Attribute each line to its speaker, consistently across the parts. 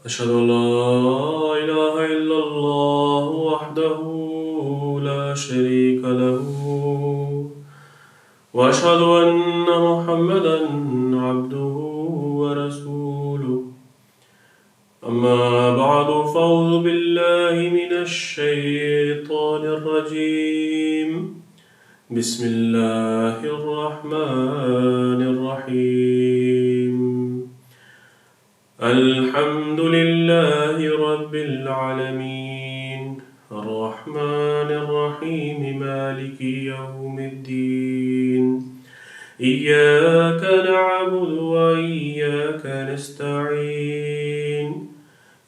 Speaker 1: أشهد أن لا إله إلا الله وحده لا شريك له وأشهد أن محمدا عبده ورسوله أما بعد فأعوذ بالله من الشيطان الرجيم بسم الله الرحمن الرحيم الحمد لله رب العالمين الرحمن الرحيم مالك يوم الدين إياك نعبد وإياك نستعين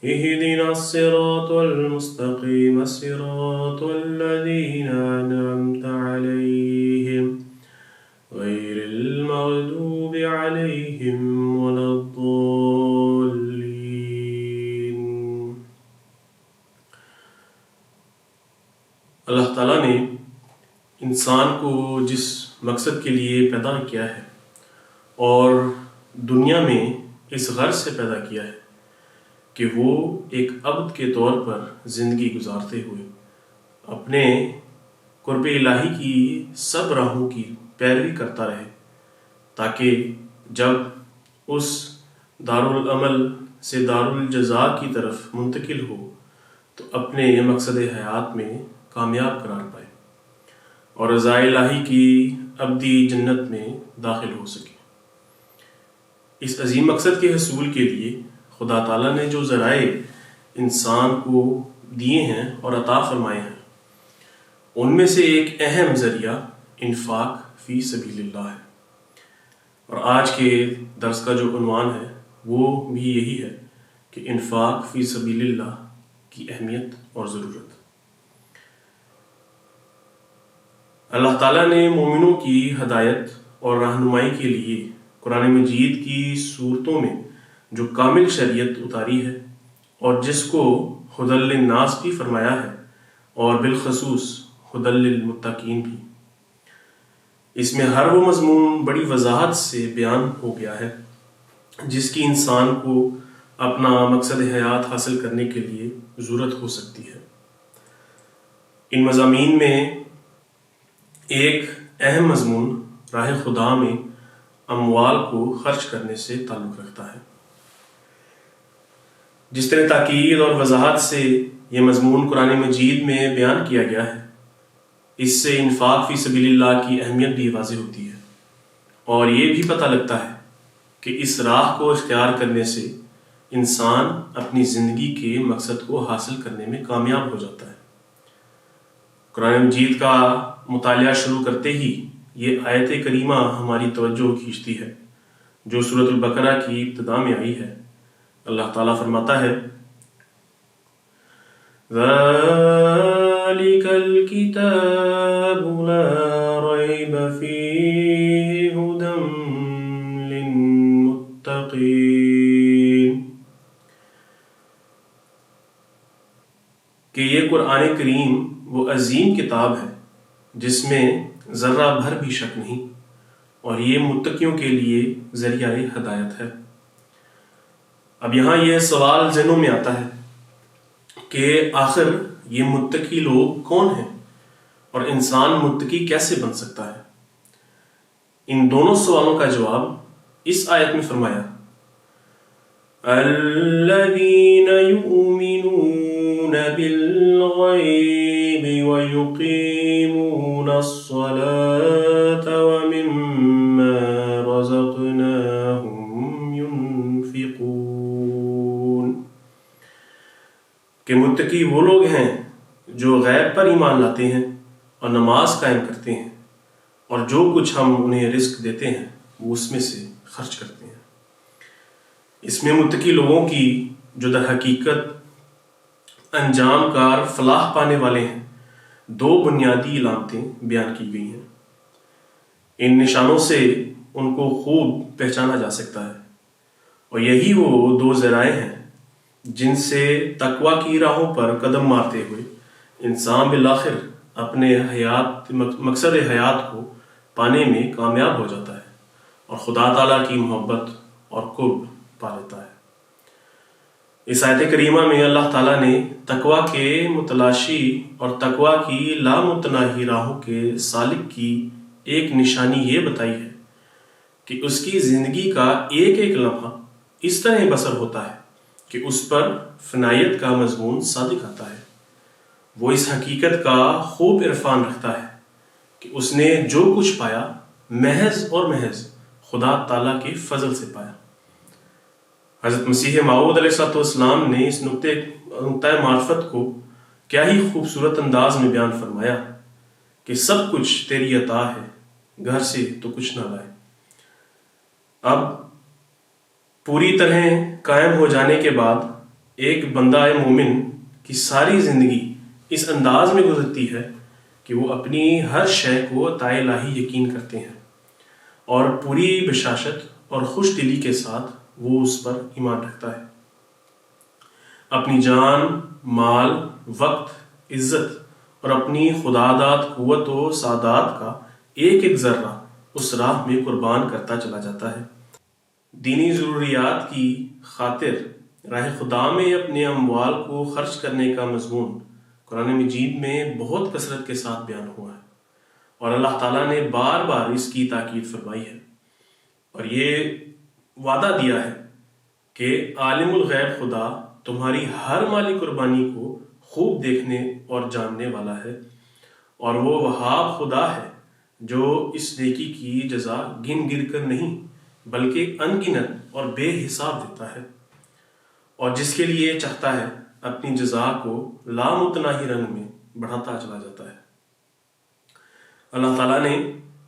Speaker 1: اهدنا الصراط المستقيم صراط الذين أنعمت عليهم غير المغضوب عليهم ولا الضالين۔ اللہ تعالیٰ نے انسان کو جس مقصد کے لیے پیدا کیا ہے اور دنیا میں اس غرض سے پیدا کیا ہے کہ وہ ایک عبد کے طور پر زندگی گزارتے ہوئے اپنے قرب الہی کی سب راہوں کی پیروی کرتا رہے، تاکہ جب اس دارالعمل سے دارالجزا کی طرف منتقل ہو تو اپنے مقصد حیات میں کامیاب قرار پائے اور رضا الہی کی ابدی جنت میں داخل ہو سکے۔ اس عظیم مقصد کے حصول کے لیے خدا تعالیٰ نے جو ذرائع انسان کو دیے ہیں اور عطا فرمائے ہیں، ان میں سے ایک اہم ذریعہ انفاق فی سبیل اللہ ہے، اور آج کے درس کا جو عنوان ہے وہ بھی یہی ہے کہ انفاق فی سبیل اللہ کی اہمیت اور ضرورت۔ اللہ تعالیٰ نے مومنوں کی ہدایت اور رہنمائی کے لیے قرآن مجید کی صورتوں میں جو کامل شریعت اتاری ہے اور جس کو ہدی للناس بھی فرمایا ہے اور بالخصوص ہدی للمتقین بھی، اس میں ہر وہ مضمون بڑی وضاحت سے بیان ہو گیا ہے جس کی انسان کو اپنا مقصد حیات حاصل کرنے کے لیے ضرورت ہو سکتی ہے۔ ان مضامین میں ایک اہم مضمون راہ خدا میں اموال کو خرچ کرنے سے تعلق رکھتا ہے۔ جس طرح تاکید اور وضاحت سے یہ مضمون قرآن مجید میں بیان کیا گیا ہے، اس سے انفاق فی سبیل اللہ کی اہمیت بھی واضح ہوتی ہے، اور یہ بھی پتہ لگتا ہے کہ اس راہ کو اختیار کرنے سے انسان اپنی زندگی کے مقصد کو حاصل کرنے میں کامیاب ہو جاتا ہے۔ قرآن مجید کا مطالعہ شروع کرتے ہی یہ آیت کریمہ ہماری توجہ کھینچتی ہے جو سورۃ البقرہ کی ابتدا میں آئی ہے۔ اللہ تعالیٰ فرماتا ہے ذَلِكَ الْكِتَابُ لَا رَيْبَ فِيهِ هُدًى لِلْمُتَّقِينَ، کہ یہ قرآن کریم وہ عظیم کتاب ہے جس میں ذرہ بھر بھی شک نہیں، اور یہ متقیوں کے لیے ذریعہ ہدایت ہے۔ اب یہاں یہ سوال ذہنوں میں آتا ہے کہ آخر یہ متقی لوگ کون ہیں اور انسان متقی کیسے بن سکتا ہے؟ ان دونوں سوالوں کا جواب اس آیت میں فرمایا الذین یؤمنون بالغیب ویقیمون الصلاة ومما رزقناہم ينفقون، کہ متقی وہ لوگ ہیں جو غیب پر ایمان لاتے ہیں اور نماز قائم کرتے ہیں، اور جو کچھ ہم انہیں رزق دیتے ہیں وہ اس میں سے خرچ کرتے ہیں۔ اس میں متقی لوگوں کی جو در حقیقت انجام کار فلاح پانے والے ہیں دو بنیادی علامتیں بیان کی گئی ہیں۔ ان نشانوں سے ان کو خوب پہچانا جا سکتا ہے، اور یہی وہ دو ذرائع ہیں جن سے تقوی کی راہوں پر قدم مارتے ہوئے انسان بالآخر اپنے مقصد حیات کو پانے میں کامیاب ہو جاتا ہے اور خدا تعالیٰ کی محبت اور قرب پا لیتا ہے۔ اس آیت کریمہ میں اللہ تعالیٰ نے تقوی کے متلاشی اور تقوی کی لامتناہی راہوں کے سالک کی ایک نشانی یہ بتائی ہے کہ اس کی زندگی کا ایک ایک لمحہ اس طرح بسر ہوتا ہے کہ اس پر فنائیت کا مضمون صادق آتا ہے۔ وہ اس حقیقت کا خوب عرفان رکھتا ہے کہ اس نے جو کچھ پایا محض اور محض خدا تعالیٰ کے فضل سے پایا۔ حضرت مسیح موعود علیہ السلام نے اس نقطۂ معرفت کو کیا ہی خوبصورت انداز میں بیان فرمایا کہ سب کچھ تیری عطا ہے، گھر سے تو کچھ نہ لائے۔ اب پوری طرح قائم ہو جانے کے بعد ایک بندہ مومن کی ساری زندگی اس انداز میں گزرتی ہے کہ وہ اپنی ہر شے کو عطا الہی یقین کرتے ہیں اور پوری بشاشت اور خوش دلی کے ساتھ وہ اس پر ایمان رکھتا ہے۔ اپنی جان، مال، وقت، عزت اور اپنی خداداد قوت و سعادت کا ایک ایک ذرہ اس راہ میں قربان کرتا چلا جاتا ہے۔ دینی ضروریات کی خاطر راہ خدا میں اپنے اموال کو خرچ کرنے کا مضمون قرآن مجید میں بہت کثرت کے ساتھ بیان ہوا ہے، اور اللہ تعالیٰ نے بار بار اس کی تاکید فرمائی ہے اور یہ وعدہ دیا ہے کہ عالم الغیب خدا تمہاری ہر مالی قربانی کو خوب دیکھنے اور جاننے والا ہے، اور وہ وہاب خدا ہے جو اس نیکی کی جزا گن گر کر نہیں بلکہ ان گنت اور بے حساب دیتا ہے، اور جس کے لیے چاہتا ہے اپنی جزا کو لامتناہی رنگ میں بڑھاتا چلا جاتا ہے۔ اللہ تعالیٰ نے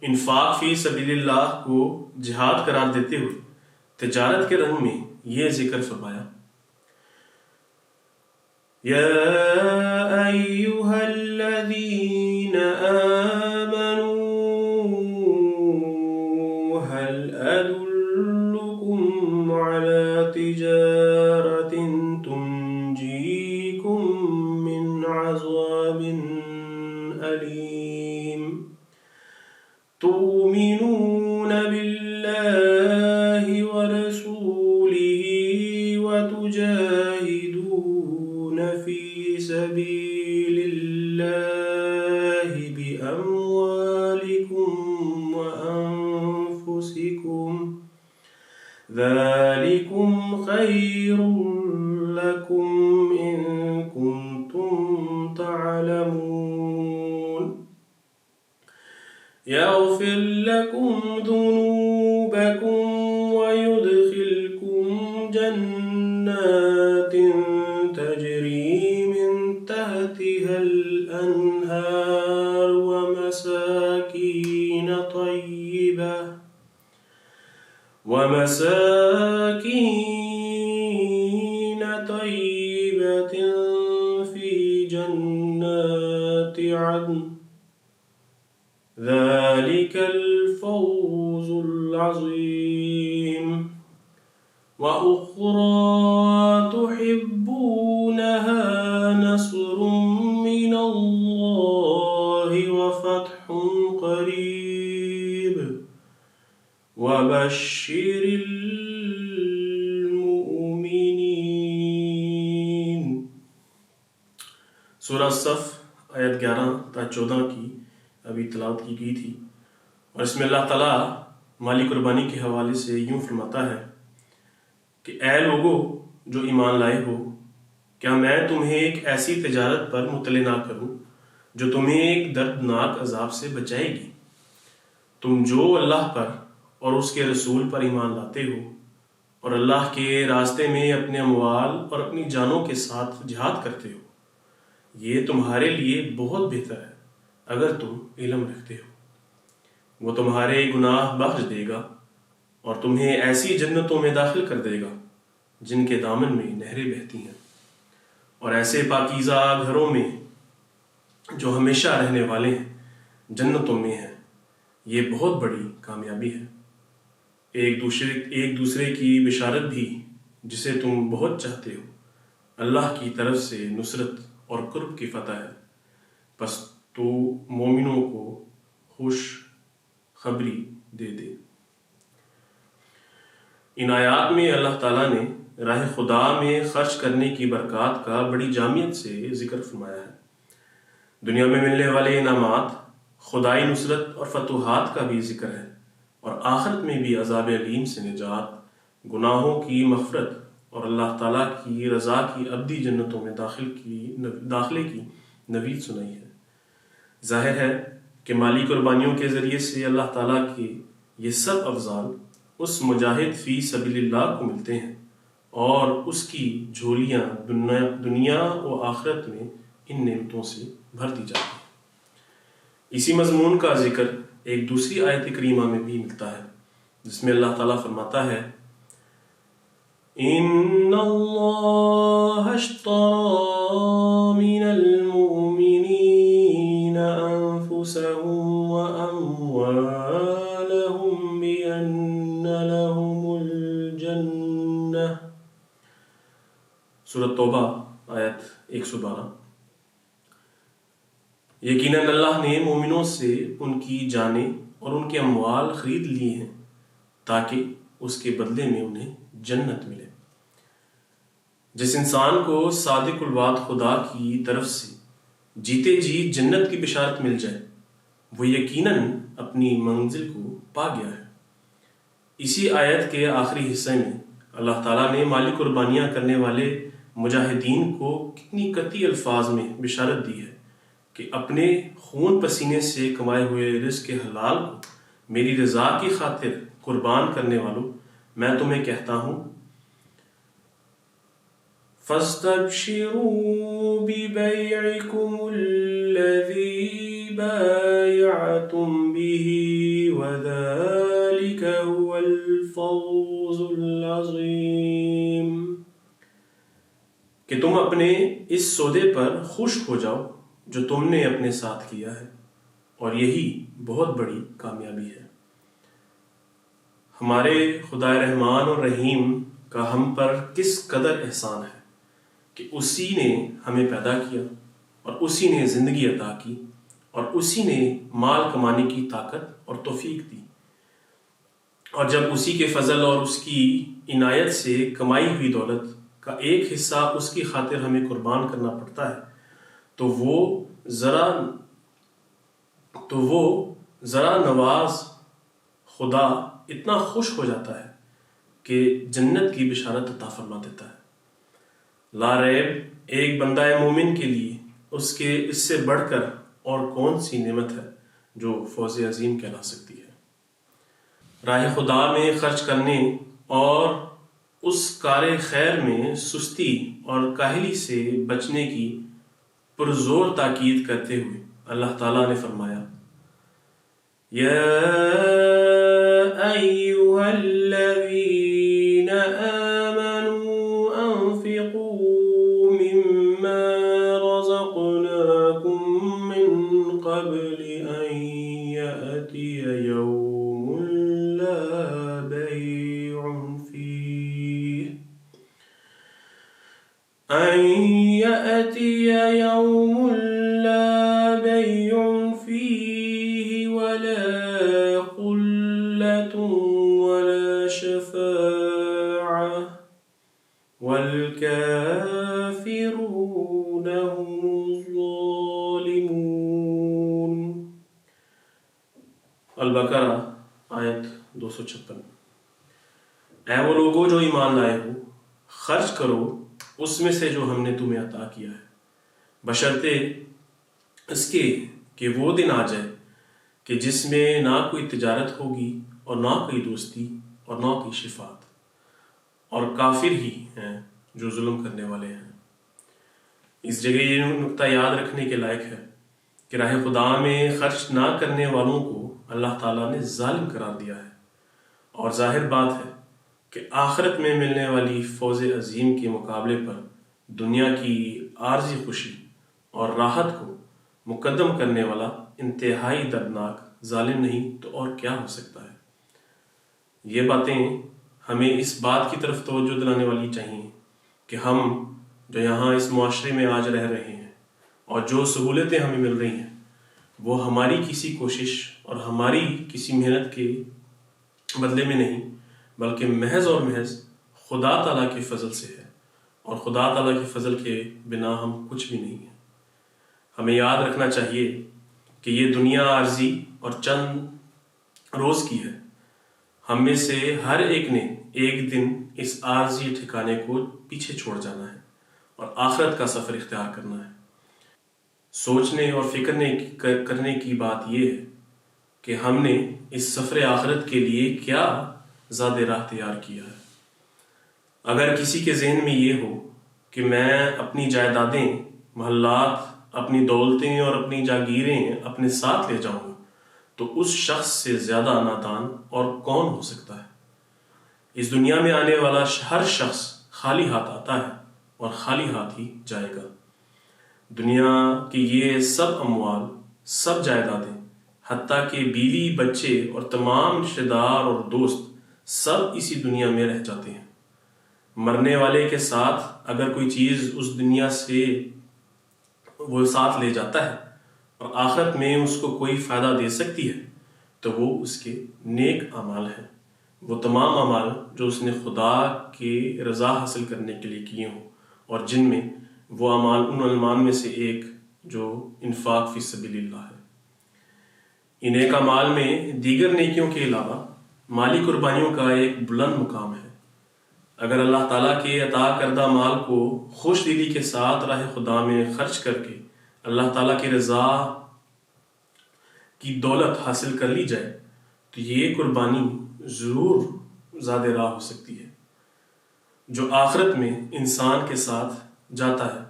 Speaker 1: انفاق فی سبیل اللہ کو جہاد قرار دیتے ہوئے تجارت کے رنگ میں یہ ذکر فرمایا، یا ایہا الذین آمنوا هل ادلکم علی تجارت تنجیکم من عذاب علیم تؤمنون باللہ ورسولہ وتجاہدون فی سبیل اللہ بأموالکم وأنفسکم ذالکم خیر لکم ان کنتم تعلمون یغفر لکم ذنوبکم ویدخلکم جنات تجری من تحتها الانہار ومساکین طیبۃ فی جنات عدن ذلك الفوز العظیم وأخرى تحبونها نصر من الله وفتح قریب وبشر المؤمنین۔ سورہ صف آیت 11 تا 14 کی ابھی تلاوت کی گئی تھی، اور اس میں اللہ تعالیٰ مالی قربانی کے حوالے سے یوں فرماتا ہے کہ اے لوگو جو ایمان لائے ہو، کیا میں تمہیں ایک ایسی تجارت پر مطلع نہ کروں جو تمہیں ایک دردناک عذاب سے بچائے گی؟ تم جو اللہ پر اور اس کے رسول پر ایمان لاتے ہو اور اللہ کے راستے میں اپنے اموال اور اپنی جانوں کے ساتھ جہاد کرتے ہو، یہ تمہارے لیے بہت بہتر ہے اگر تم علم رکھتے ہو۔ وہ تمہارے گناہ بخش دے گا اور تمہیں ایسی جنتوں میں داخل کر دے گا جن کے دامن میں نہریں بہتی ہیں، اور ایسے پاکیزہ گھروں میں جو ہمیشہ رہنے والے ہیں جنتوں میں ہیں۔ یہ بہت بڑی کامیابی ہے۔ ایک دوسرے کی بشارت بھی جسے تم بہت چاہتے ہو، اللہ کی طرف سے نصرت اور قرب کی فتح ہے، پس تو مومنوں کو خوش خبری دے دے۔ ان آیات میں اللہ تعالیٰ نے راہ خدا میں خرچ کرنے کی برکات کا بڑی جامعیت سے ذکر فرمایا ہے۔ دنیا میں ملنے والے انعامات، خدائی نصرت اور فتوحات کا بھی ذکر ہے، اور آخرت میں بھی عذاب علیم سے نجات، گناہوں کی مغفرت اور اللہ تعالیٰ کی رضا کی ابدی جنتوں میں داخلے کی نوید سنائی ہے۔ ظاہر ہے کہ مالی قربانیوں کے ذریعے سے اللہ تعالیٰ کے یہ سب افضال اس مجاہد فی سبیل اللہ کو ملتے ہیں، اور اس کی جھولیاں دنیا و آخرت میں ان نعمتوں سے بھر دی جاتی ہیں۔ اسی مضمون کا ذکر ایک دوسری آیت کریمہ میں بھی ملتا ہے، جس میں اللہ تعالیٰ فرماتا ہے ان اللہ اشتری من المؤمنین انفسهم واموالهم بان لهم الجنہ۔ سورۃ توبہ آیت 112۔ یقیناً اللہ نے مومنوں سے ان کی جانیں اور ان کے اموال خرید لیے ہیں تاکہ اس کے بدلے میں انہیں جنت ملے۔ جس انسان کو صادق الوعد خدا کی طرف سے جیتے جی جنت کی بشارت مل جائے، وہ یقیناً اپنی منزل کو پا گیا ہے۔ اسی آیت کے آخری حصے میں اللہ تعالیٰ نے مالی قربانیاں کرنے والے مجاہدین کو کتنی قطعی الفاظ میں بشارت دی ہے کہ اپنے خون پسینے سے کمائے ہوئے رزق حلال کو میری رضا کی خاطر قربان کرنے والوں، میں تمہیں کہتا ہوں فَاسْتَبْشِرُوا بِبَيْعِكُمُ الَّذِي بَايَعْتُمْ بِهِ وَذَلِكَ هُوَ الْفَوْزُ الْعَظِيمُ۔ کہ تم اپنے اس سودے پر خوش ہو جاؤ جو تم نے اپنے ساتھ کیا ہے، اور یہی بہت بڑی کامیابی ہے۔ ہمارے خدا رحمان اور رحیم کا ہم پر کس قدر احسان ہے کہ اسی نے ہمیں پیدا کیا، اور اسی نے زندگی عطا کی، اور اسی نے مال کمانے کی طاقت اور توفیق دی، اور جب اسی کے فضل اور اس کی عنایت سے کمائی ہوئی دولت کا ایک حصہ اس کی خاطر ہمیں قربان کرنا پڑتا ہے تو وہ ذرا نواز خدا اتنا خوش ہو جاتا ہے کہ جنت کی بشارت عطا فرما دیتا ہے۔ لا ریب ایک بندہ مومن کے لیے اس سے بڑھ کر اور کون سی نعمت ہے جو فوز عظیم کہلا سکتی ہے۔ راہ خدا میں خرچ کرنے اور اس کار خیر میں سستی اور کاہلی سے بچنے کی پرزور تاکید کرتے ہوئے اللہ تعالیٰ نے فرمایا یا ایھا الذین آمنوا انفقوا مما رزقناکم من قبل ان یأتی یوم لا بیع فیہ ولا خلة ولا شفاعة والكافرون هم الظالمون۔ البقرہ آیت 256۔ اے وہ لوگو جو ایمان لائے ہو، خرچ کرو اس میں سے جو ہم نے تمہیں عطا کیا ہے، بشرطے اس کے کہ وہ دن آ جائے کہ جس میں نہ کوئی تجارت ہوگی اور نہ کوئی دوستی اور نہ کوئی شفاعت، اور کافر ہی ہیں جو ظلم کرنے والے ہیں۔ اس جگہ یہ نقطہ یاد رکھنے کے لائق ہے کہ راہ خدا میں خرچ نہ کرنے والوں کو اللہ تعالیٰ نے ظالم قرار دیا ہے، اور ظاہر بات ہے کہ آخرت میں ملنے والی فوز عظیم کے مقابلے پر دنیا کی عارضی خوشی اور راحت کو مقدم کرنے والا انتہائی دردناک ظالم نہیں تو اور کیا ہو سکتا ہے۔ یہ باتیں ہمیں اس بات کی طرف توجہ دلانے والی چاہیے کہ ہم جو یہاں اس معاشرے میں آج رہ رہے ہیں اور جو سہولتیں ہمیں مل رہی ہیں، وہ ہماری کسی کوشش اور ہماری کسی محنت کے بدلے میں نہیں، بلکہ محض اور محض خدا تعالیٰ کے فضل سے ہے، اور خدا تعالیٰ کے فضل کے بنا ہم کچھ بھی نہیں ہیں۔ ہمیں یاد رکھنا چاہیے کہ یہ دنیا عارضی اور چند روز کی ہے۔ ہم میں سے ہر ایک نے ایک دن اس عارضی ٹھکانے کو پیچھے چھوڑ جانا ہے اور آخرت کا سفر اختیار کرنا ہے۔ سوچنے اور فکر کرنے کی بات یہ ہے کہ ہم نے اس سفر آخرت کے لیے کیا زاد راہ تیار کیا ہے۔ اگر کسی کے ذہن میں یہ ہو کہ میں اپنی جائیدادیں، محلات، اپنی دولتیں اور اپنی جاگیریں اپنے ساتھ لے جاؤں گا، تو اس شخص سے زیادہ نادان اور کون ہو سکتا ہے۔ اس دنیا میں آنے والا ہر شخص خالی ہاتھ آتا ہے اور خالی ہاتھ ہی جائے گا۔ دنیا کی یہ سب اموال، سب جائیدادیں، حتیٰ کہ بیوی، بچے اور تمام رشتہ دار اور دوست سب اسی دنیا میں رہ جاتے ہیں۔ مرنے والے کے ساتھ اگر کوئی چیز اس دنیا سے وہ ساتھ لے جاتا ہے اور آخرت میں اس کو کوئی فائدہ دے سکتی ہے تو وہ اس کے نیک اعمال ہیں، وہ تمام اعمال جو اس نے خدا کی رضا حاصل کرنے کے لیے کیے ہوں، اور جن میں وہ اعمال ان اعمال میں سے ایک جو انفاق فی سبیل اللہ ہے۔ ان نیک اعمال میں دیگر نیکیوں کے علاوہ مالی قربانیوں کا ایک بلند مقام ہے۔ اگر اللہ تعالیٰ کے عطا کردہ مال کو خوش دلی کے ساتھ راہ خدا میں خرچ کر کے اللہ تعالیٰ کی رضا کی دولت حاصل کر لی جائے تو یہ قربانی ضرور زاد راہ ہو سکتی ہے، جو آخرت میں انسان کے ساتھ جاتا ہے،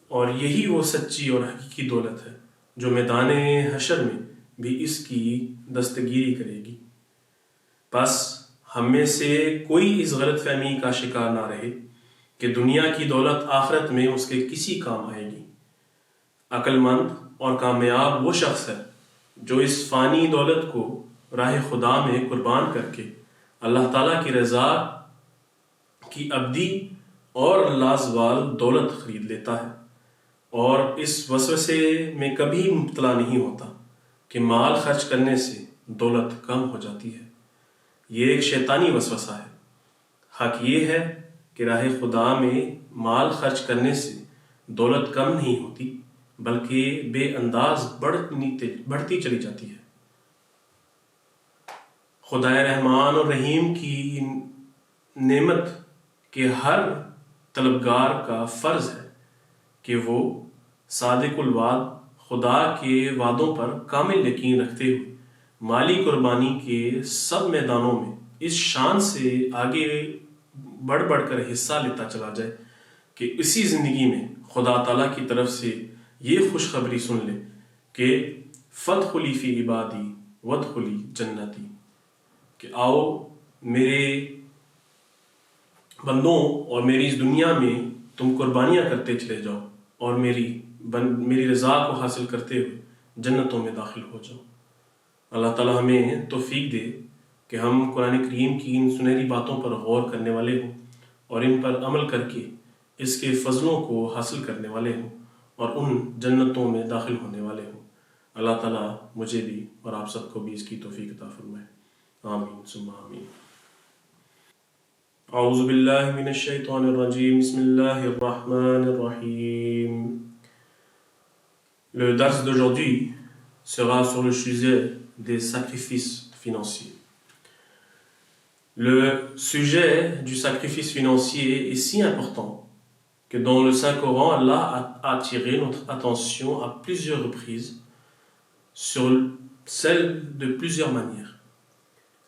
Speaker 1: اور یہی وہ سچی اور حقیقی دولت ہے جو میدان حشر میں بھی اس کی دستگیری کرے گی۔ بس ہم میں سے کوئی اس غلط فہمی کا شکار نہ رہے کہ دنیا کی دولت آخرت میں اس کے کسی کام آئے گی۔ عقل مند اور کامیاب وہ شخص ہے جو اس فانی دولت کو راہ خدا میں قربان کر کے اللہ تعالیٰ کی رضا کی ابدی اور لازوال دولت خرید لیتا ہے، اور اس وسوسے میں کبھی مبتلا نہیں ہوتا کہ مال خرچ کرنے سے دولت کم ہو جاتی ہے۔ یہ ایک شیطانی وسوسہ ہے۔ حق یہ ہے کہ راہ خدا میں مال خرچ کرنے سے دولت کم نہیں ہوتی بلکہ بے انداز بڑھتی چلی جاتی ہے۔ خدا رحمان اور رحیم کی نعمت کے ہر طلبگار کا فرض ہے کہ وہ صادق الوعد خدا کے وعدوں پر کامل یقین رکھتے ہوئے مالی قربانی کے سب میدانوں میں اس شان سے آگے بڑھ کر حصہ لیتا چلا جائے کہ اسی زندگی میں خدا تعالیٰ کی طرف سے یہ خوشخبری سن لے کہ فادخلی فی عبادی وادخلی جنتی، کہ آؤ میرے بندوں اور میری اس دنیا میں تم قربانیاں کرتے چلے جاؤ اور میری رضا کو حاصل کرتے ہوئے جنتوں میں داخل ہو جاؤ۔ اللہ تعالیٰ ہمیں توفیق دے کہ ہم قرآن کریم کی ان سنہری باتوں پر غور کرنے والے ہوں اور ان پر عمل کر کے اس کے فضلوں کو حاصل کرنے والے ہوں اور ان جنتوں میں داخل ہونے والے ہوں۔ اللہ تعالیٰ مجھے بھی اور آپ سب کو بھی اس کی توفیق عطا فرمائے۔ آمین ثم آمین۔ اعوذ باللہ من الشیطان الرجیم، بسم اللہ الرحمن الرحیم۔ Le dars d'aujourd'hui sera sur le sujet des sacrifices financiers. Le sujet du sacrifice financier est si important que dans le Saint-Coran, Allah a attiré notre attention à plusieurs reprises sur celle de plusieurs manières.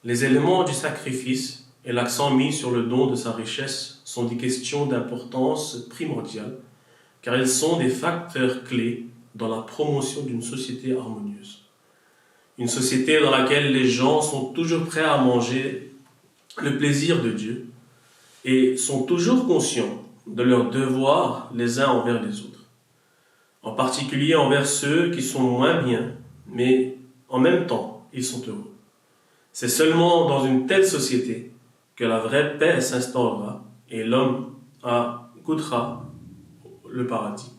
Speaker 1: Les éléments du sacrifice et l'accent mis sur le don de sa richesse sont des questions d'importance primordiale car ils sont des facteurs clés dans la promotion d'une société harmonieuse. Une société dans laquelle les gens sont toujours prêts à manger le plaisir de Dieu et sont toujours conscients de leurs devoirs les uns envers les autres, en particulier envers ceux qui sont moins bien, mais en même temps, ils sont heureux. C'est seulement dans une telle société que la vraie paix s'instaurera et l'homme goûtera le paradis.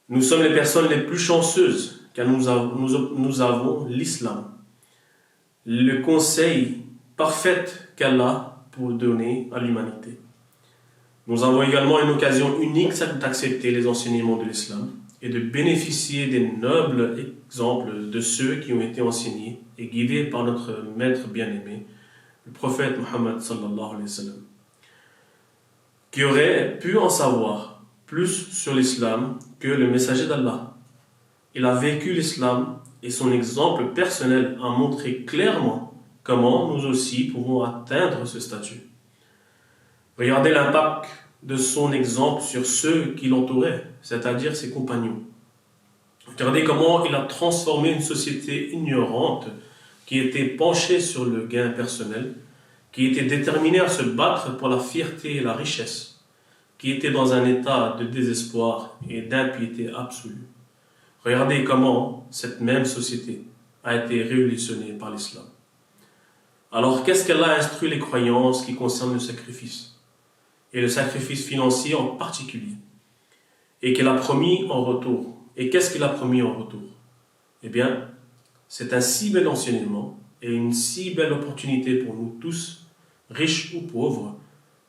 Speaker 1: Nous sommes les personnes les plus chanceuses car nous avons l'islam, le conseil parfait qu'Allah pour donner à l'humanité. Nous avons également une occasion unique d'accepter les enseignements de l'islam et de bénéficier des nobles exemples de ceux qui ont été enseignés et guidés par notre maître bien-aimé, le prophète Muhammad sallallahu alayhi wa sallam, qui aurait pu en savoir plus sur l'islam que le messager d'Allah. Il a vécu l'islam et son exemple personnel a montré clairement comment nous aussi pouvons atteindre ce statut. Regardez l'impact de son exemple sur ceux qui l'entouraient, c'est-à-dire ses compagnons. Regardez comment il a transformé une société ignorante qui était penchée sur le gain personnel, qui était déterminée à se battre pour la fierté et la richesse, qui était dans un état de désespoir et d'impiété absolue. Regardez comment cette même société a été révolutionnée par l'islam. Alors, qu'est-ce qu'elle a instruit les croyances qui concernent le sacrifice, et le sacrifice financier en particulier, et qu'elle a promis en retour? Et qu'est-ce qu'il a promis en retour? Eh bien, c'est un si bel enseignement et une si belle opportunité pour nous tous, riches ou pauvres,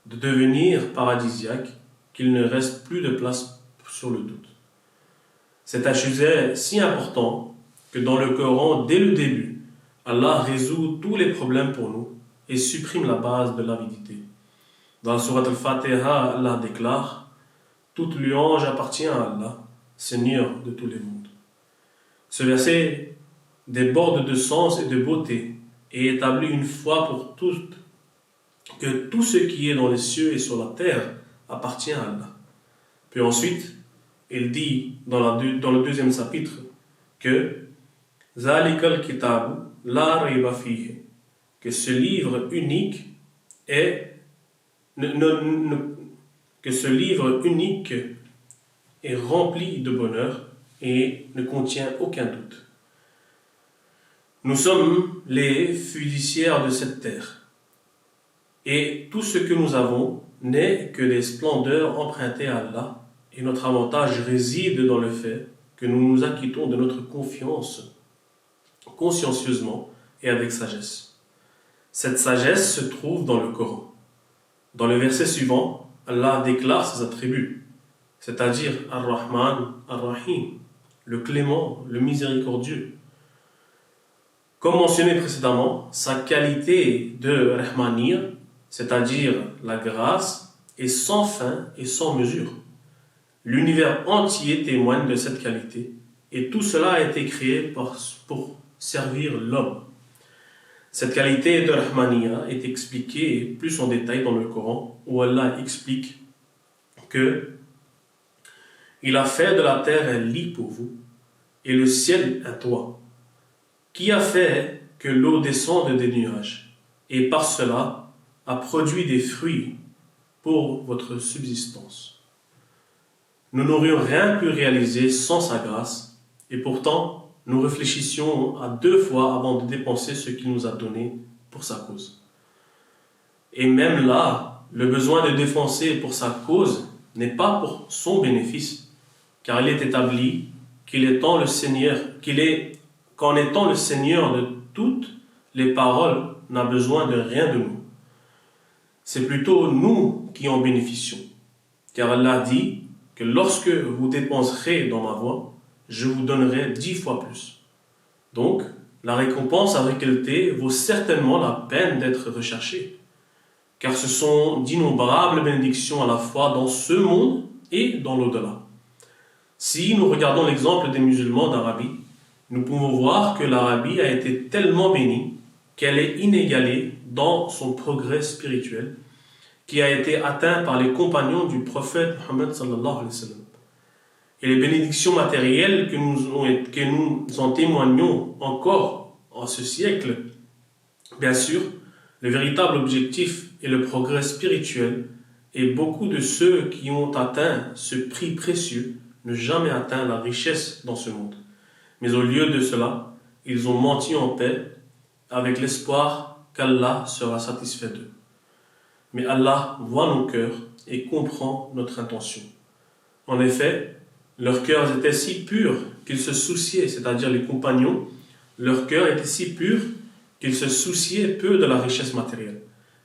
Speaker 1: de devenir paradisiaques qu'il ne reste plus de place sur le doute. C'est un sujet si important que dans le Coran, dès le début, Allah résout tous les problèmes pour nous et supprime la base de l'avidité. Dans la sourate Al-Fatiha, Allah déclare « Toute louange appartient à Allah, Seigneur de tous les mondes ». Ce verset déborde de sens et de beauté et établit une fois pour toutes que tout ce qui est dans les cieux et sur la terre appartient à Allah. Puis ensuite, il dit dans le deuxième chapitre que « Zalikal kitab la rayba fihi » que ce livre unique est rempli de bonheur et ne contient aucun doute. Nous sommes les fiduciaires de cette terre et tout ce que nous avons n'est que des splendeurs empruntées à Allah, et notre avantage réside dans le fait que nous nous acquittons de notre confiance consciencieusement et avec sagesse. Cette sagesse se trouve dans le Coran. Dans le verset suivant, Allah déclare ses attributs, c'est-à-dire Ar-Rahman, Ar-Rahim, le clément, le miséricordieux. Comme mentionné précédemment, sa qualité de Rahmaniyya, c'est-à-dire la grâce, est sans fin et sans mesure. L'univers entier témoigne de cette qualité et tout cela a été créé pour servir l'homme. Cette qualité de Rahmaniyya est expliquée plus en détail dans le Coran où Allah explique que il a fait de la terre un lit pour vous et le ciel un toit, qui a fait que l'eau descende des nuages et par cela a produit des fruits pour votre subsistance. Nous n'aurions rien pu réaliser sans sa grâce, et pourtant, nous réfléchissions à 2 fois avant de dépenser ce qu'il nous a donné pour sa cause. Et même là, le besoin de dépenser pour sa cause n'est pas pour son bénéfice, car il est établi qu'en étant le Seigneur de toutes les paroles, n'a besoin de rien de nous. C'est plutôt nous qui en bénéficions, car Allah dit que lorsque vous dépenserez dans ma voie, je vous donnerai 10 fois plus. Donc, la récompense à récolter vaut certainement la peine d'être recherchée, car ce sont d'innombrables bénédictions à la fois dans ce monde et dans l'au-delà. Si nous regardons l'exemple des musulmans d'Arabie, nous pouvons voir que l'Arabie a été tellement bénie qu'elle est inégalée dans son progrès spirituel qui a été atteint par les compagnons du prophète Muhammad sallallahu alayhi wa sallam. Et les bénédictions matérielles que nous en témoignons encore en ce siècle, bien sûr, le véritable objectif est le progrès spirituel, et beaucoup de ceux qui ont atteint ce prix précieux n'ont jamais atteint la richesse dans ce monde. Mais au lieu de cela, ils ont menti en paix avec l'espoir qu'Allah sera satisfait d'eux. Mais Allah voit nos cœurs et comprend notre intention. En effet, leurs cœurs étaient si purs qu'ils se souciaient, c'est-à-dire les compagnons, leur cœur était si pur qu'ils se souciaient peu de la richesse matérielle.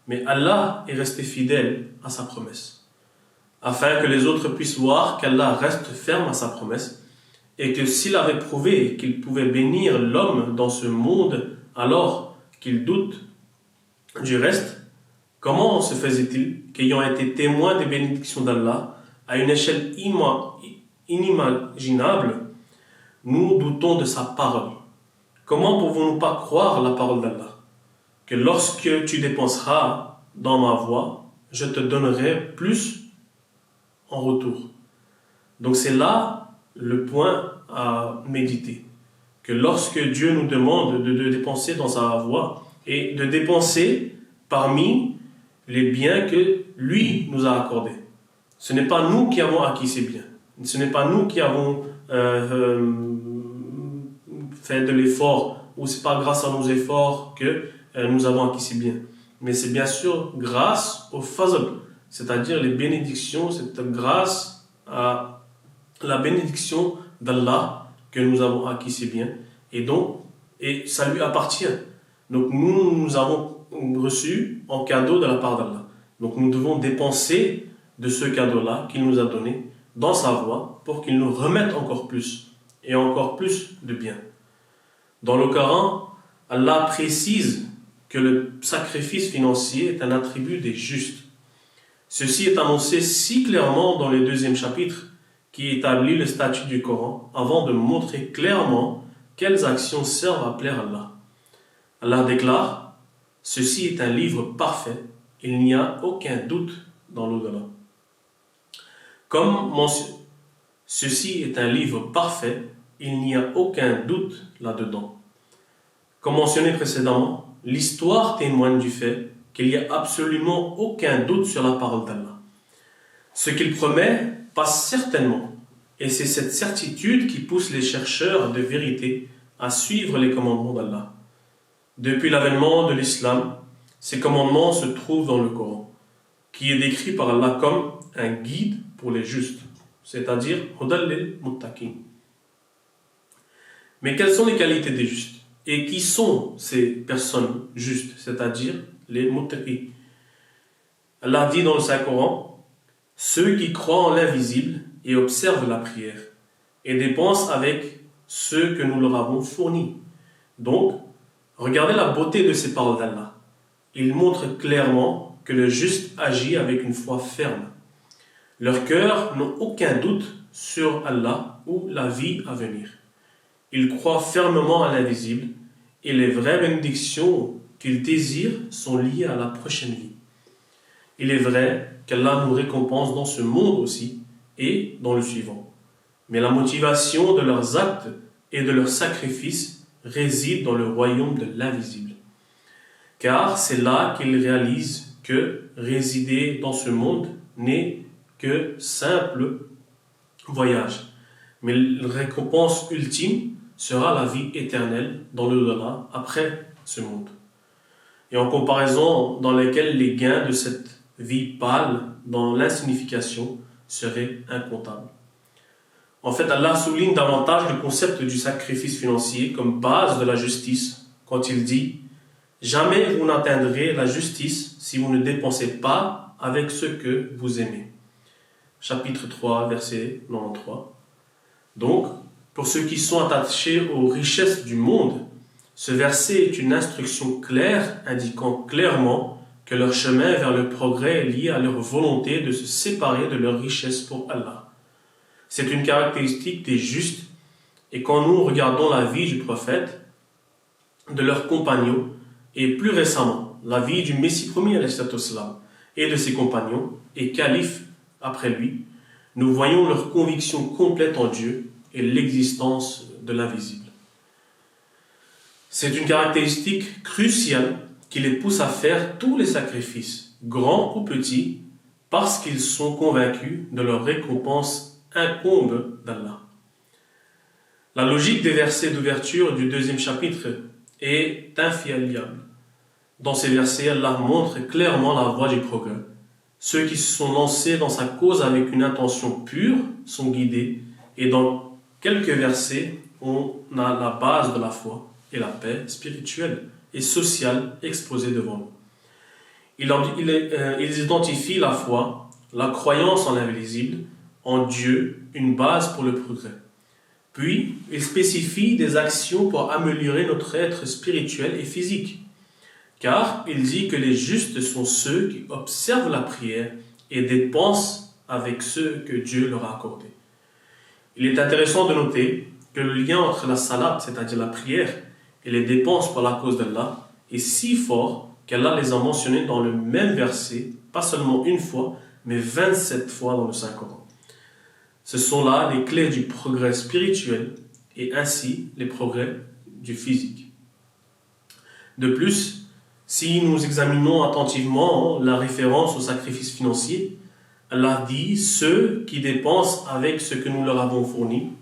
Speaker 1: Mais Allah est resté fidèle à sa promesse, afin que les autres puissent voir qu'Allah reste ferme à sa promesse, et que s'il avait prouvé qu'il pouvait bénir l'homme dans ce monde alors qu'il doute du reste, comment se faisait-il qu'ayant été témoin des bénédictions d'Allah à une échelle inimaginable, nous doutons de sa parole? Comment pouvons-nous pas croire la parole d'Allah? Que lorsque tu dépenseras dans ma voie, je te donnerai plus en retour. Donc c'est là le point à méditer. Que lorsque Dieu nous demande de dépenser dans sa voie et de dépenser parmi les biens que lui nous a accordés. Ce n'est pas nous qui avons acquis ces biens. Ce n'est pas nous qui avons fait de l'effort, ou c'est pas grâce à nos efforts que nous avons acquis ces biens. Mais c'est bien sûr grâce au fazl, c'est-à-dire les bénédictions, c'est grâce à la bénédiction d'Allah que nous avons acquis ces biens. Et ça lui appartient. Donc nous avons reçu en cadeau de la part d'Allah. Donc nous devons dépenser de ce cadeau-là qu'il nous a donné dans sa voie pour qu'il nous remette encore plus et encore plus de bien. Dans le Coran, Allah précise que le sacrifice financier est un attribut des justes. Ceci est annoncé si clairement dans le 2e chapitre qui établit le statut du Coran avant de montrer clairement quelles actions servent à plaire à Allah. Allah déclare: ceci est un livre parfait, il n'y a aucun doute dans l'au-delà. Ceci est un livre parfait, il n'y a aucun doute là-dedans. Comme mentionné précédemment, l'histoire témoigne du fait qu'il n'y a absolument aucun doute sur la parole d'Allah. Ce qu'il promet passe certainement, et c'est cette certitude qui pousse les chercheurs de vérité à suivre les commandements d'Allah. Depuis l'avènement de l'islam, ces commandements se trouvent dans le Coran, qui est décrit par Allah comme un guide pour les justes, c'est-à-dire Hudal lil Muttaqin. Mais quelles sont les qualités des justes? Et qui sont ces personnes justes, c'est-à-dire les Muttaqin? Allah dit dans le Saint-Coran: ceux qui croient en l'invisible et observent la prière, et dépensent avec ceux que nous leur avons fournis. Donc, regardez la beauté de ces paroles d'Allah. Il montre clairement que le juste agit avec une foi ferme. Leurs cœurs n'ont aucun doute sur Allah ou la vie à venir. Ils croient fermement à l'invisible et les vraies bénédictions qu'ils désirent sont liées à la prochaine vie. Il est vrai qu'Allah nous récompense dans ce monde aussi et dans le suivant. Mais la motivation de leurs actes et de leurs sacrifices réside dans le royaume de l'invisible. Car c'est là qu'ils réalisent que résider dans ce monde n'est que simple voyage. Mais la récompense ultime sera la vie éternelle dans l'au-delà après ce monde. Et en comparaison dans laquelle les gains de cette vie pâle dans l'insignification seraient incomptables. En fait, Allah souligne davantage le concept du sacrifice financier comme base de la justice quand il dit: jamais vous n'atteindrez la justice si vous ne dépensez pas avec ce que vous aimez. Chapitre 3, verset 93. Donc, pour ceux qui sont attachés aux richesses du monde, ce verset est une instruction claire indiquant clairement que leur chemin vers le progrès est lié à leur volonté de se séparer de leurs richesses pour Allah. C'est une caractéristique des justes, et quand nous regardons la vie du prophète, de leurs compagnons, et plus récemment la vie du Messie premier et de ses compagnons, et calife après lui, nous voyons leur conviction complète en Dieu et l'existence de l'invisible. C'est une caractéristique cruciale qui les pousse à faire tous les sacrifices, grands ou petits, parce qu'ils sont convaincus de leur récompense incombe d'Allah. La logique des versets d'ouverture du 2e chapitre est infaillible. Dans ces versets, Allah montre clairement la voie du progrès. Ceux qui se sont lancés dans sa cause avec une intention pure sont guidés, et dans quelques versets, on a la base de la foi et la paix spirituelle et sociale exposée devant nous. Ils identifient la foi, la croyance en l'invisible, en Dieu, une base pour le progrès. Puis, ils spécifient des actions pour améliorer notre être spirituel et physique. Car il dit que les justes sont ceux qui observent la prière et dépensent avec ceux que Dieu leur a accordés. Il est intéressant de noter que le lien entre la salat, c'est-à-dire la prière, et les dépenses pour la cause d'Allah est si fort qu'Allah les a mentionnés dans le même verset, pas seulement une fois, mais 27 fois dans le Saint-Coran. Ce sont là les clés du progrès spirituel et ainsi les progrès du physique. De plus, si nous examinons attentivement la référence au sacrifice financier, Allah dit « ceux qui dépensent avec ce que nous leur avons fourni ».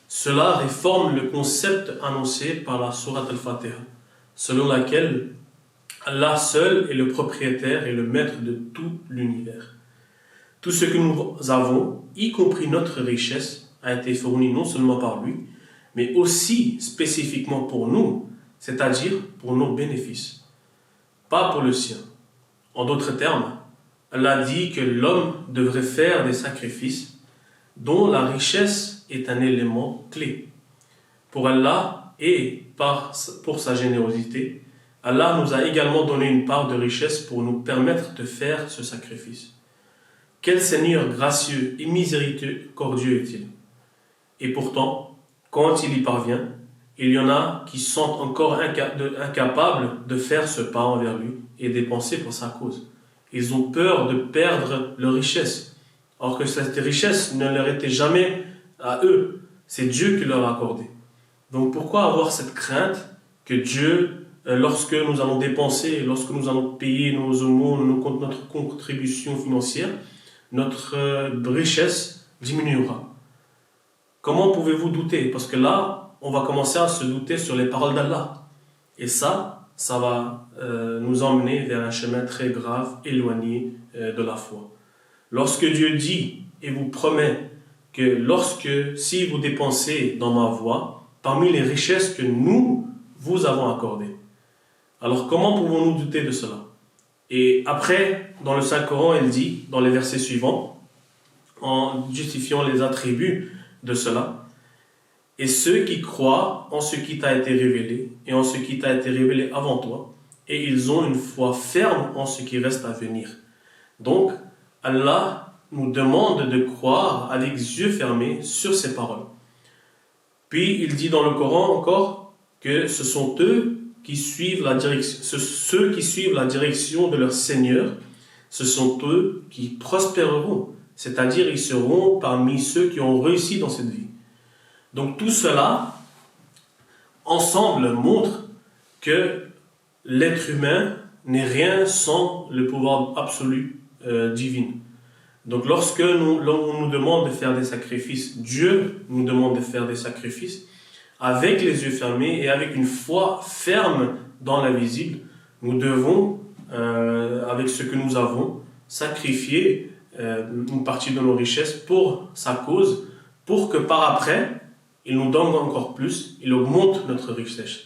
Speaker 1: Cela réforme le concept annoncé par la sourate Al-Fatiha, selon laquelle Allah seul est le propriétaire et le maître de tout l'univers. Tout ce que nous avons, y compris notre richesse, a été fourni non seulement par lui, mais aussi spécifiquement pour nous, c'est-à-dire pour nos bénéfices, pas pour le sien. En d'autres termes, Allah dit que l'homme devrait faire des sacrifices dont la richesse est un élément clé. Pour Allah et pour sa générosité, Allah nous a également donné une part de richesse pour nous permettre de faire ce sacrifice. Quel Seigneur gracieux et miséricordieux est-il? Et pourtant, quand il y parvient, il y en a qui sont encore incapables de faire ce pas envers lui et dépenser pour sa cause. Ils ont peur de perdre leur richesse, alors que cette richesse ne leur était jamais à eux, c'est Dieu qui leur a accordé. Donc pourquoi avoir cette crainte que Dieu, lorsque nous allons dépenser, lorsque nous allons payer nos aumônes, notre contribution financière, notre richesse diminuera? Comment pouvez-vous douter? Parce que là, on va commencer à se douter sur les paroles d'Allah. Et ça va nous emmener vers un chemin très grave, éloigné de la foi. Lorsque Dieu dit et vous promet que si vous dépensez dans ma voie, parmi les richesses que nous vous avons accordées, alors comment pouvons-nous douter de cela? Et après, dans le Saint-Coran, il dit, dans les versets suivants, en justifiant les attributs de cela, « Et ceux qui croient en ce qui t'a été révélé, et en ce qui t'a été révélé avant toi, et ils ont une foi ferme en ce qui reste à venir. » Donc, Allah nous demande de croire avec les yeux fermés sur ces paroles. Puis, il dit dans le Coran encore que ce sont eux qui suivent ceux qui suivent la direction de leur Seigneur, ce sont eux qui prospéreront, c'est-à-dire ils seront parmi ceux qui ont réussi dans cette vie. Donc tout cela, ensemble, montre que l'être humain n'est rien sans le pouvoir absolu divin. Donc lorsque on nous demande de faire des sacrifices, Dieu nous demande de faire des sacrifices, avec les yeux fermés et avec une foi ferme dans l'invisible, nous devons, avec ce que nous avons, sacrifier une partie de nos richesses pour sa cause, pour que par après, il nous donne encore plus, il augmente notre richesse.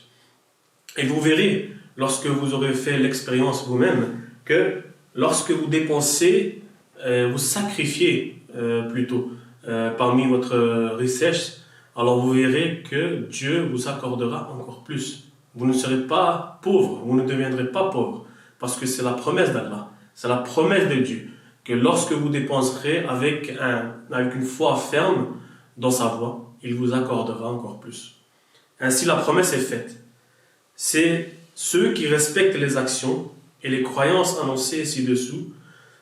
Speaker 1: Et vous verrez, lorsque vous aurez fait l'expérience vous-même, que lorsque vous dépensez, vous sacrifiez plutôt parmi votre richesse, alors vous verrez que Dieu vous accordera encore plus. Vous ne serez pas pauvre, vous ne deviendrez pas pauvre, parce que c'est la promesse d'Allah, c'est la promesse de Dieu, que lorsque vous dépenserez avec une foi ferme dans sa voie, il vous accordera encore plus. Ainsi la promesse est faite. C'est ceux qui respectent les actions et les croyances annoncées ci-dessous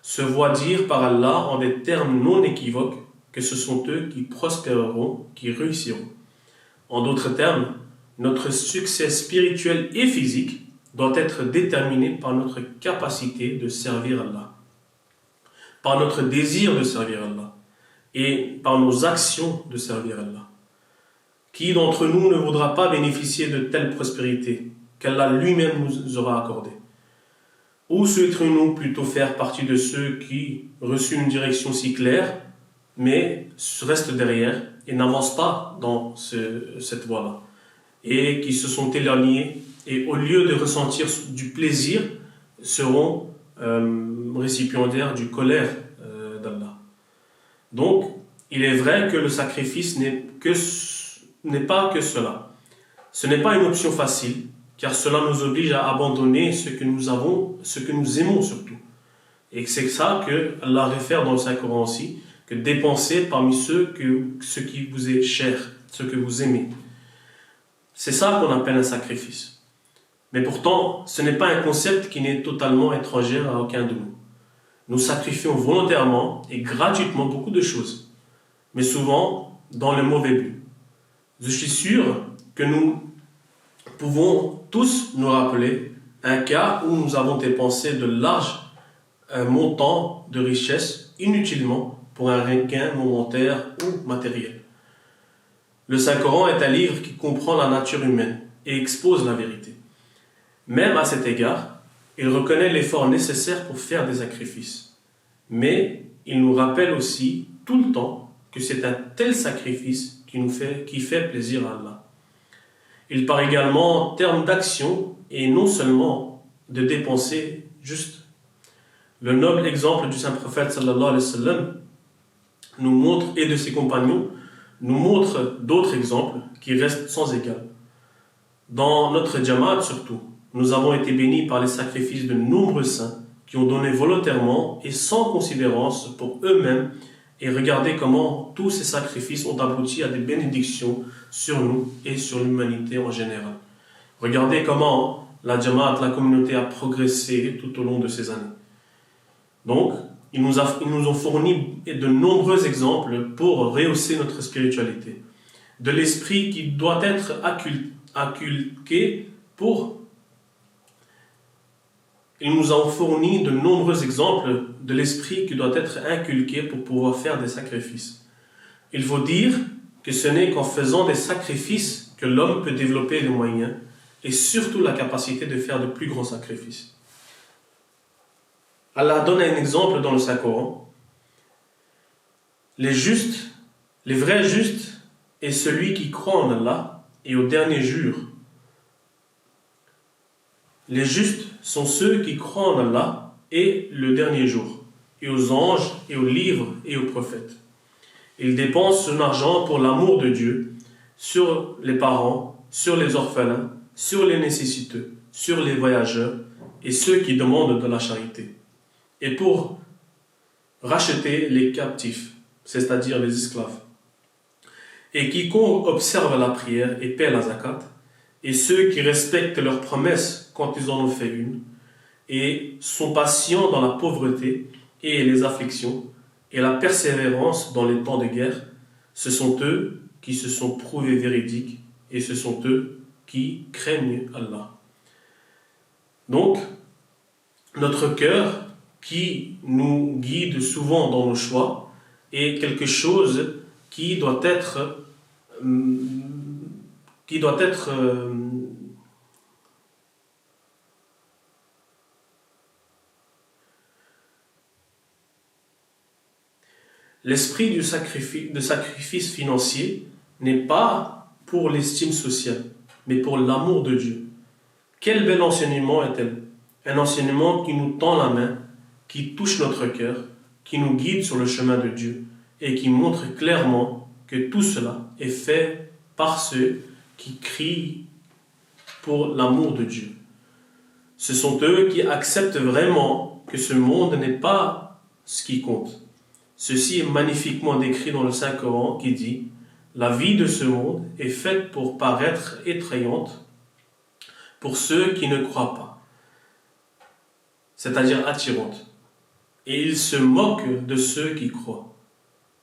Speaker 1: se voient dire par Allah en des termes non équivoques que ce sont eux qui prospéreront, qui réussiront. En d'autres termes, notre succès spirituel et physique doit être déterminé par notre capacité de servir Allah, par notre désir de servir Allah et par nos actions de servir Allah. Qui d'entre nous ne voudra pas bénéficier de telle prospérité qu'Allah lui-même nous aura accordée? Ou souhaiterions-nous plutôt faire partie de ceux qui reçus une direction si claire, mais restent derrière et n'avancent pas dans cette voie-là, et qui se sont éloignés, et au lieu de ressentir du plaisir, seront récipiendaires du colère d'Allah. Donc, il est vrai que le sacrifice n'est pas que cela. Ce n'est pas une option facile, car cela nous oblige à abandonner ce que nous avons, ce que nous aimons surtout. Et c'est ça que Allah réfère dans le Saint-Coran aussi, que dépenser parmi ce qui vous est cher, ce que vous aimez. C'est ça qu'on appelle un sacrifice. Mais pourtant, ce n'est pas un concept qui n'est totalement étranger à aucun de nous. Nous sacrifions volontairement et gratuitement beaucoup de choses, mais souvent dans le mauvais but. Je suis sûr que nous pouvons tous nous rappeler un cas où nous avons dépensé de larges montants de richesse inutilement pour un gain momentaire ou matériel. Le Saint-Coran est un livre qui comprend la nature humaine et expose la vérité. Même à cet égard, il reconnaît l'effort nécessaire pour faire des sacrifices. Mais il nous rappelle aussi tout le temps que c'est un tel sacrifice qui fait plaisir à Allah. Il parle également en termes d'action et non seulement de dépenser juste. Le noble exemple du saint prophète sallallahu alayhi wa sallam nous montre, et de ses compagnons, nous montre d'autres exemples qui restent sans égal. Dans notre Jamaat surtout, nous avons été bénis par les sacrifices de nombreux saints qui ont donné volontairement et sans considérance pour eux-mêmes, et regardez comment tous ces sacrifices ont abouti à des bénédictions sur nous et sur l'humanité en général. Regardez comment la Jamaat, la communauté a progressé tout au long de ces années. Donc, ils nous ont fourni de nombreux exemples pour rehausser notre spiritualité. De l'esprit qui doit être inculqué pour... Ils nous ont fourni de nombreux exemples de l'esprit qui doit être inculqué pour pouvoir faire des sacrifices. Il faut dire que ce n'est qu'en faisant des sacrifices que l'homme peut développer les moyens et surtout la capacité de faire de plus grands sacrifices. Allah donne un exemple dans le Saint-Coran. Les justes, les vrais justes, est celui qui croit en Allah et au dernier jour. Les justes sont ceux qui croient en Allah et le dernier jour, et aux anges, et aux livres, et aux prophètes. Ils dépensent son argent pour l'amour de Dieu, sur les parents, sur les orphelins, sur les nécessiteux, sur les voyageurs, et ceux qui demandent de la charité. Et pour racheter les captifs, c'est-à-dire les esclaves. Et quiconque observe la prière et paie la zakat, et ceux qui respectent leurs promesses quand ils en ont fait une, et sont patients dans la pauvreté et les afflictions, et la persévérance dans les temps de guerre, ce sont eux qui se sont prouvés véridiques, et ce sont eux qui craignent Allah. Donc, notre cœur, qui nous guide souvent dans nos choix, est quelque chose qui doit être l'esprit de sacrifice financier n'est pas pour l'estime sociale, mais pour l'amour de Dieu. Quel bel enseignement est-elle? Un enseignement qui nous tend la main, qui touche notre cœur, qui nous guide sur le chemin de Dieu et qui montre clairement que tout cela est fait par ceux qui crient pour l'amour de Dieu. Ce sont eux qui acceptent vraiment que ce monde n'est pas ce qui compte. Ceci est magnifiquement décrit dans le Saint-Coran qui dit « La vie de ce monde est faite pour paraître effrayante pour ceux qui ne croient pas, c'est-à-dire attirante. Et ils se moquent de ceux qui croient.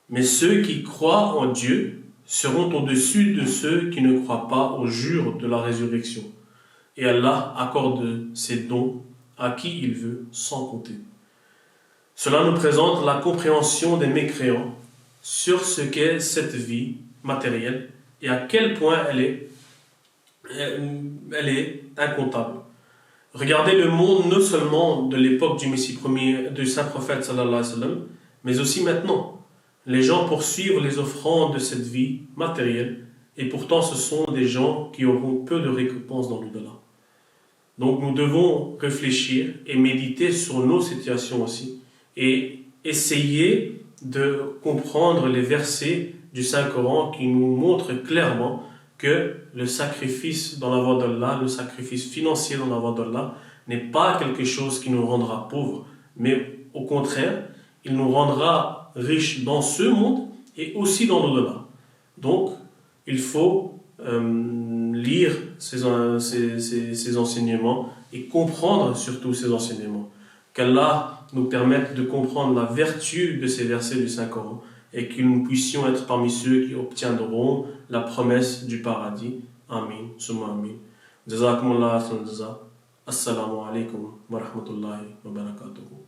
Speaker 1: Mais ceux qui croient en Dieu seront au-dessus de ceux qui ne croient pas au jour de la résurrection. Et Allah accorde ses dons à qui il veut, sans compter. » Cela nous présente la compréhension des mécréants sur ce qu'est cette vie matérielle et à quel point elle est incontable. Regardez le monde non seulement de l'époque du Messie premier, du saint prophète sallallahu alayhi wa sallam, mais aussi maintenant. Les gens poursuivent les offrandes de cette vie matérielle et pourtant ce sont des gens qui auront peu de récompenses dans l'au-delà. Donc nous devons réfléchir et méditer sur nos situations aussi et essayer de comprendre les versets du Saint-Coran qui nous montrent clairement que le sacrifice dans la voie d'Allah, le sacrifice financier dans la voie d'Allah n'est pas quelque chose qui nous rendra pauvres, mais au contraire, il nous rendra riches dans ce monde et aussi dans l'au-delà. Donc, il faut lire ces enseignements et comprendre surtout ces enseignements. Qu'Allah nous permette de comprendre la vertu de ces versets du Saint-Coran et que nous puissions être parmi ceux qui obtiendront la promesse du paradis. Amin. Summa amin. Jazakumullah khairan jaza. Assalamu alaikum wa rahmatullahi wa barakatuh.